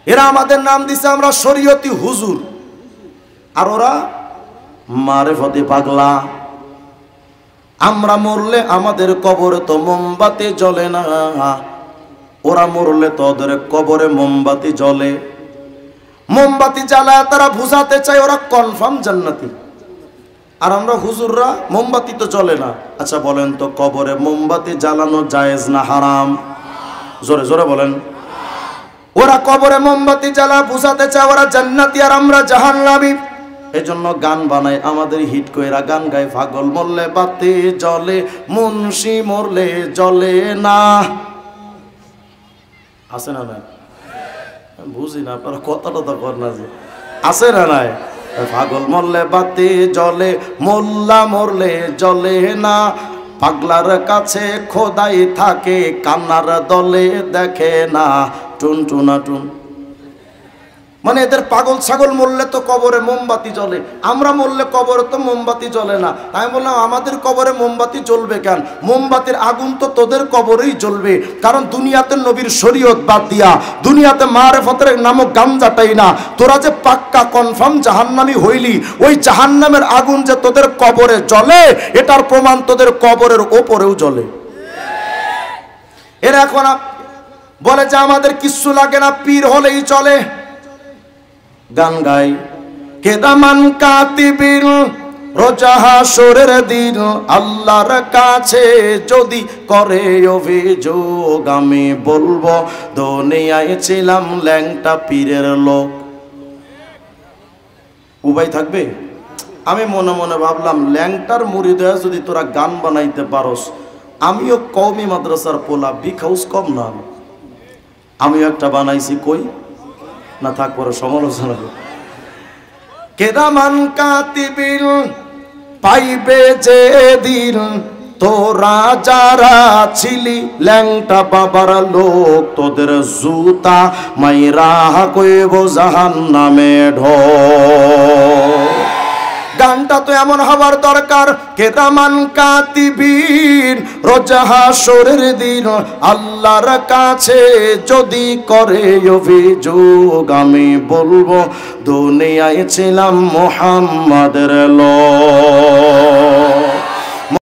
এরা আমাদের নাম দিছে আমরা শরীয়তি হুজুর, আর ওরা মারেফতি পাগলা। আমরা মরলে আমাদের কবরে তো মোমবাতি জ্বলে না, ওরা মরলে তো ওদের কবরে মোমবাতি জ্বলে। মোমবাতি জ্বালায় তারা বুঝাতে চায় ওরা কনফার্ম জান্নাতি, আর আমরা হুজুররা মোমবাতি তো জ্বলে না। আচ্ছা বলেন তো, কবরে মোমবাতি জ্বালানো জায়েজ না হারাম? জোরে জোরে বলেন। ওরা কবরে মোমবাতি জ্বালা বুঝাতে চায় ওরা জান্নাতি, আর আমরা জাহান্নামী। এজন্য গান বানায়, আমাদের হিট কইরা গান গায়, পাগল মরলে বাতি জ্বলে, মুন্সি মরলে জ্বলে না। আছে না নাই? বুঝি না, আপনারা কথাটা তো কর না, যে আছে না নাই? পাগল মরলে বাতি জ্বলে, মোল্লা মরলে জ্বলে না। পাগলার কাছে খোদাই থাকে, কান্নার দলে দেখে না। টুন টুনা টুন। মানে এদের পাগল ছাগল মরলে তো কবরে মোমবাতি জ্বলে, আমরা মরলে কবরে তো মোমবাতি জ্বলে না। আমি বললাম আমাদের কবরে মোমবাতি জ্বলবে কেন? মোমবাতির আগুন তো তোদের কবরেই জ্বলবে, কারণ দুনিয়াতে নবীর শরীয়ত বাদ দিয়া, দুনিয়াতে মারেফতের নামক গাঞ্জাটাই না, তোরা যে পাক্কা কনফার্ম জাহান্নামী হইলি, ওই জাহান্নামের আগুন যে তোদের কবরে জ্বলে, এটার প্রমাণ তোদের কবরের ওপরেও জ্বলে। এরা এখন বলে যে আমাদের কিচ্ছু লাগে না, পীর হলেই চলে। গান গাই, কেদামান কাতিবিল রোজা হাসরের দিন, আল্লাহর কাছে যদি করে অভিযোগ, আমি বলবো দুনিয়ায় ছিলাম ল্যাংটা পীরের লোক। উপায় থাকবে? আমি মনে মনে ভাবলাম, ল্যাংটার মুরিদ হয়ে যদি তোরা গান বানাইতে পারস, আমিও কওমি মাদ্রাসার পোলা, বিগ হাউস কম না, আমিও একটা বানাইছি। কই না থাক, পরে সমালোচনা। কেদামান কাতিবিল পাইবে যে দিন, তোরা যারা ছিলি ল্যাংটা বাবার লোক, তোদের জুতা মাইরা কইব জাহান্নামে ঢোক। গানটা তো এমন হবার দরকার, কেদামান কাতিবিন রোজা হাসরের দিন, আল্লাহর কাছে যদি করে অভিযোগ, আমি বলবো দুনিয়ায় ছিলাম মুহাম্মাদের লোক।